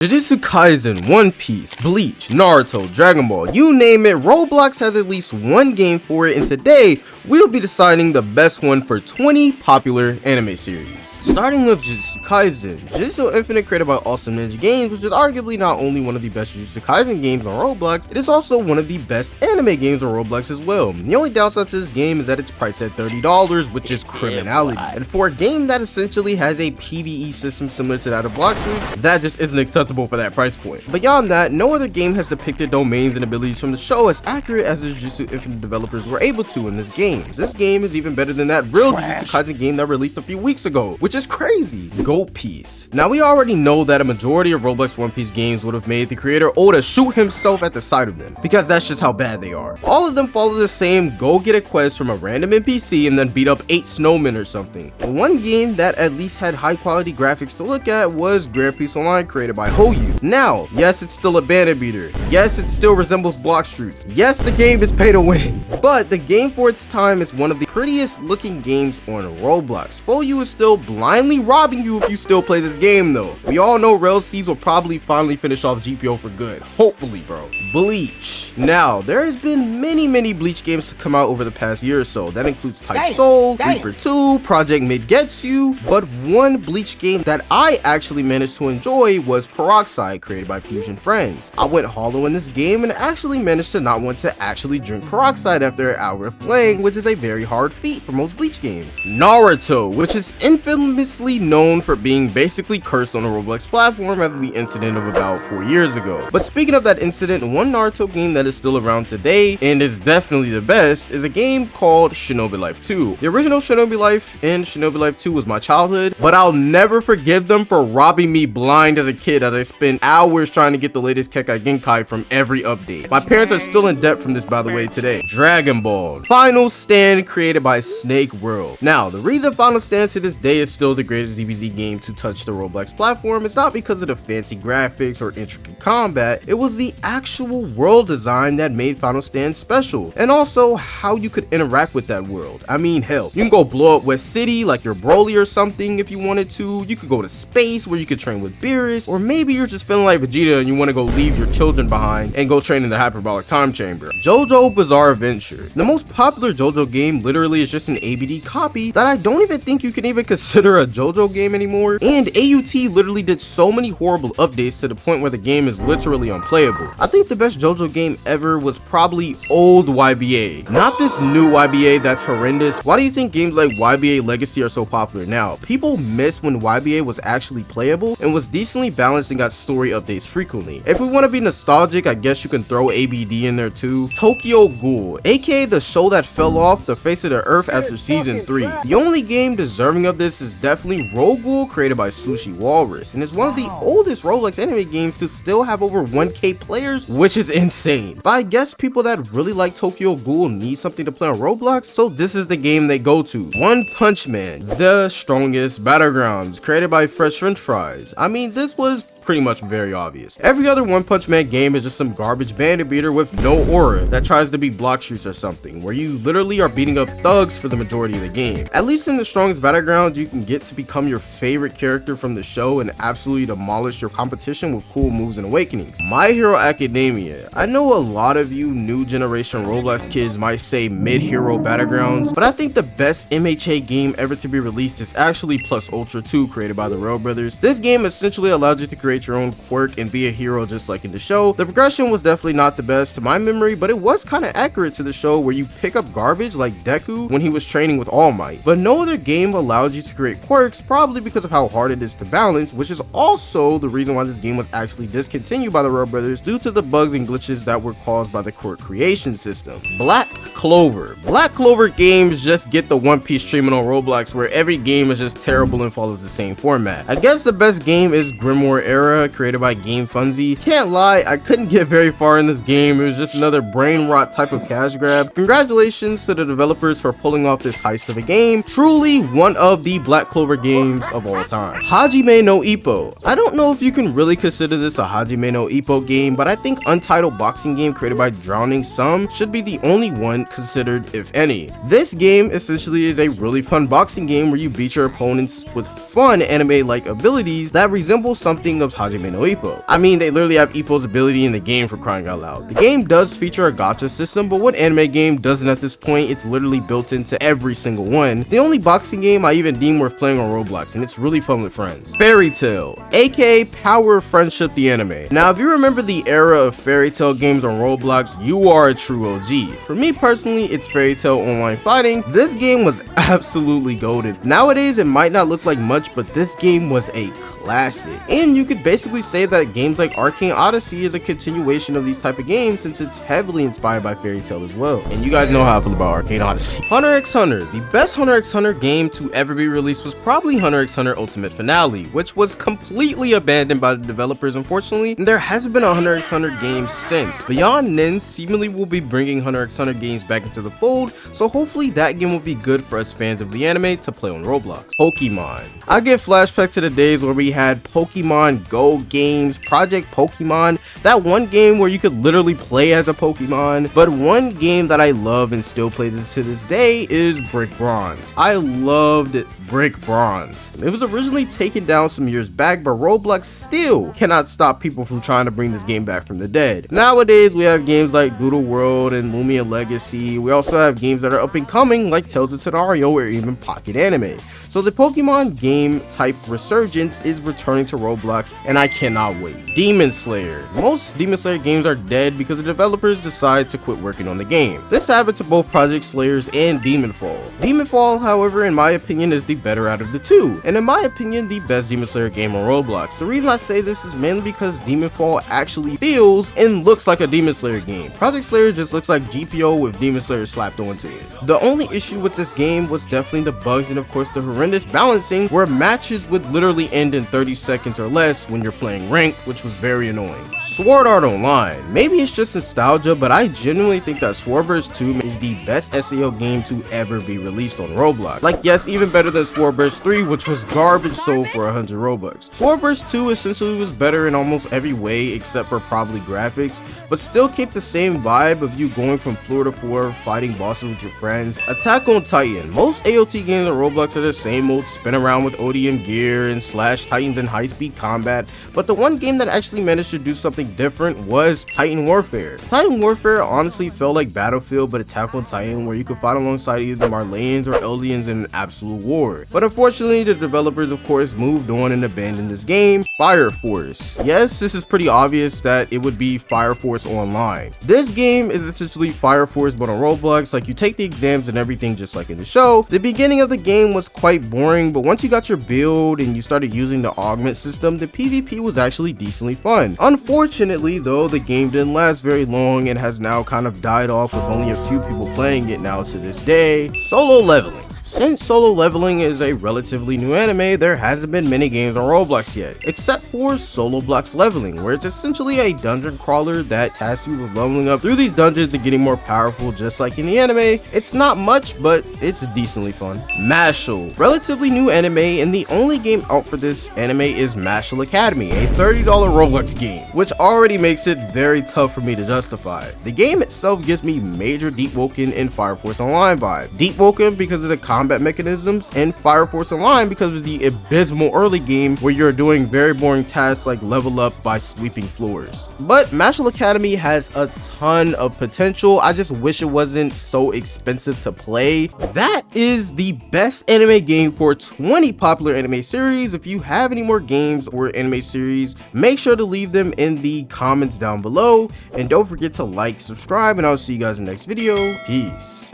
Jujutsu Kaisen, One Piece, Bleach, Naruto, Dragon Ball, you name it, Roblox has at least one game for it, and today we'll be deciding the best one for 20 popular anime series. Starting with Jujutsu Kaisen, Jujutsu Infinite created by Awesome Ninja Games, which is arguably not only one of the best Jujutsu Kaisen games on Roblox, it is also one of the best anime games on Roblox as well. The only downside to this game is that it's priced at $30, which is criminality. And for a game that essentially has a PvE system similar to that of Block Streets, that just isn't acceptable for that price point. Beyond that, no other game has depicted domains and abilities from the show as accurate as the Jujutsu Infinite developers were able to in this game. This game is even better than that real Jujutsu Kaisen game that released a few weeks ago, which is crazy. Ghoul Piece. Now we already know that a majority of Roblox One Piece games would have made the creator Oda shoot himself at the sight of them, because that's just how bad they are. All of them follow the same go get a quest from a random NPC and then beat up 8 snowmen or something. But one game that at least had high quality graphics to look at was Grand Peace Online, created by Hoyu. Now, yes, it's still a banner beater. Yes, it still resembles Block Streets. Yes, the game is pay to win. But the game for its time is one of the prettiest looking games on Roblox. Hoyu is still blindly robbing you if you still play this game though. We all know Rail C's will probably finally finish off GPO for good. Hopefully, bro. Bleach. Now, there has been many Bleach games to come out over the past year or so. That includes Type Soul, Reaper 2, Project Midgetsu, but one Bleach game that I actually managed to enjoy was Peroxide, created by Fusion Friends. I went hollow in this game and actually managed to not want to actually drink Peroxide after an hour of playing, which is a very hard feat for most Bleach games. Naruto, which is infamously known for being basically cursed on the Roblox platform after the incident of about 4 years ago. But speaking of that incident, one Naruto game that is still around today and is definitely the best is a game called Shinobi Life 2. The original Shinobi Life and Shinobi Life 2 was my childhood, but I'll never forgive them for robbing me blind as a kid as I spent hours trying to get the latest Kekai Genkai from every update. My parents are still in debt from this, by the way, today. Dragon Ball Final Stand, created by Snake World. Now, the reason Final Stand to this day is still the greatest DBZ game to touch the Roblox platform is not because of the fancy graphics or intricate combat. It was the actual world design that made Final Stand special, and also how you could interact with that world. I mean, hell, you can go blow up West City like you're Broly or something if you wanted to. You could go to space where you could train with Beerus, or maybe you're just feeling like Vegeta and you want to go leave your children behind and go train in the hyperbolic time chamber. Jojo Bizarre Adventure. The most popular Jojo game literally is just an ABD copy that I don't even think you can even consider a Jojo game anymore, and AUT literally did so many horrible updates to the point where the game is literally unplayable. I think the best Jojo game ever was probably old YBA, not this new YBA that's horrendous. Why do you think games like YBA Legacy are so popular now? People miss when YBA was actually playable and was decently balanced and got story updates frequently. If we want to be nostalgic, I guess you can throw ABD in there too. Tokyo Ghoul, aka the show that fell off the face of the earth after season 3. The only game deserving of this is definitely Rogue Ghoul, created by Sushi Walrus, and is one of the oldest Roblox anime games to still have over 1K players, which is insane. But I guess people that really like Tokyo Ghoul need something to play on Roblox, so this is the game they go to. One Punch Man, the strongest battlegrounds, created by Fresh French Fries. I mean, this was pretty much very obvious. Every other One Punch Man game is just some garbage bandit beater with no aura that tries to be Block Streets or something, where you literally are beating up thugs for the majority of the game. At least in the strongest battlegrounds, you can get to become your favorite character from the show and absolutely demolish your competition with cool moves and awakenings. My Hero Academia. I know a lot of you new generation Roblox kids might say mid-hero battlegrounds, but I think the best MHA game ever to be released is actually Plus Ultra 2, created by the Rail Brothers. This game essentially allows you to create your own quirk and be a hero just like in the show. The progression was definitely not the best to my memory, but it was kind of accurate to the show, where you pick up garbage like Deku when he was training with All Might. But no other game allowed you to create quirks, probably because of how hard it is to balance, which is also the reason why this game was actually discontinued by the Rail Brothers due to the bugs and glitches that were caused by the quirk creation system. Black Clover. Black Clover games just get the One Piece treatment on Roblox, where every game is just terrible and follows the same format. I guess the best game is Grimoire Era, created by Game Funzy. Can't lie, I couldn't get very far in this game. It was just another brain rot type of cash grab. Congratulations to the developers for pulling off this heist of a game. Truly one of the Black Clover games of all time. Hajime No Ippo. I don't know if you can really consider this a Hajime No Ippo game, but I think Untitled boxing game created by Drowning Some should be the only one considered, if any. This game essentially is a really fun boxing game where you beat your opponents with fun anime-like abilities that resemble something of loves Hajime No Ippo. I mean, they literally have Ippo's ability in the game, for crying out loud. The game does feature a gacha system, but what anime game doesn't at this point? It's literally built into every single one. The only boxing game I even deem worth playing on Roblox, and it's really fun with friends. Fairy Tail, aka Power of Friendship the anime. Now, if you remember the era of Fairy Tail games on Roblox, you are a true OG. For me personally, it's Fairy Tail Online Fighting. This game was absolutely goated. Nowadays, it might not look like much, but this game was a classic. And you could basically say that games like Arcane Odyssey is a continuation of these type of games, since it's heavily inspired by Fairy Tail as well. And you guys know how I feel about Arcane Odyssey. Hunter x Hunter. The best Hunter x Hunter game to ever be released was probably Hunter x Hunter Ultimate Finale, which was completely abandoned by the developers, unfortunately, and there hasn't been a Hunter x Hunter game since. Beyond Nin seemingly will be bringing Hunter x Hunter games back into the fold, so hopefully that game will be good for us fans of the anime to play on Roblox. Pokemon. I get flashbacks to the days where we had Pokemon Go games, Project Pokemon, that one game where you could literally play as a Pokemon. But one game that I love and still play to this day is Brick Bronze. I loved Brick Bronze. It was originally taken down some years back, but Roblox still cannot stop people from trying to bring this game back from the dead. Nowadays, we have games like Doodle World and Lumia Legacy. We also have games that are up and coming like Tales of Tanario or even Pocket Anime. So the Pokemon game type resurgence is returning to Roblox, and I cannot wait. Demon Slayer. Most Demon Slayer games are dead because the developers decide to quit working on the game. This happened to both Project Slayers and Demon Fall. Demon Fall, however, in my opinion, is the better out of the two, and in my opinion, the best Demon Slayer game on Roblox. The reason I say this is mainly because Demon Fall actually feels and looks like a Demon Slayer game. Project Slayer just looks like GPO with Demon Slayer slapped onto it. The only issue with this game was definitely the bugs and of course the horrendous balancing, where matches would literally end in 30 seconds or less when you're playing ranked, which was very annoying. Sword Art Online. Maybe it's just nostalgia, but I genuinely think that Swordburst 2 is the best SAO game to ever be released on Roblox. Like, yes, even better than Swordburst 3, which was garbage sold for 100 Robux. Swordburst 2 essentially was better in almost every way except for probably graphics, but still kept the same vibe of you going from floor to floor fighting bosses with your friends. Attack on Titan. Most AOT games on Roblox are the same old spin around with ODM gear and slash Titans in high-speed combat, but the one game that actually managed to do something different was Titan Warfare. Titan Warfare honestly felt like Battlefield but Attack on Titan, where you could fight alongside either Marleyans or Eldians in an absolute war. But unfortunately, the developers of course moved on and abandoned this game. Fire Force. Yes, this is pretty obvious that it would be Fire Force Online. This game is essentially Fire Force but on Roblox. Like, you take the exams and everything just like in the show. The beginning of the game was quite boring, but once you got your build and you started using the augment system, the PvP was actually decently fun. Unfortunately though, the game didn't last very long and has now kind of died off with only a few people playing it now to this day. Solo leveling. Since Solo Leveling is a relatively new anime, there hasn't been many games on Roblox yet, except for Solo Blocks Leveling, where it's essentially a dungeon crawler that tasks you with leveling up through these dungeons and getting more powerful just like in the anime. It's not much, but it's decently fun. Mashle. Relatively new anime, and the only game out for this anime is Mashle Academy, a $30 Roblox game, which already makes it very tough for me to justify. The game itself gives me major Deep Woken and Fire Force Online vibe. Deep Woken because of the combat mechanisms, and Fire Force Online because of the abysmal early game where you're doing very boring tasks like level up by sweeping floors. But Mashle Academy has a ton of potential. I just wish it wasn't so expensive to play. That is the best anime game for 20 popular anime series. If you have any more games or anime series, make sure to leave them in the comments down below, and don't forget to like, subscribe, and I'll see you guys in the next video. Peace.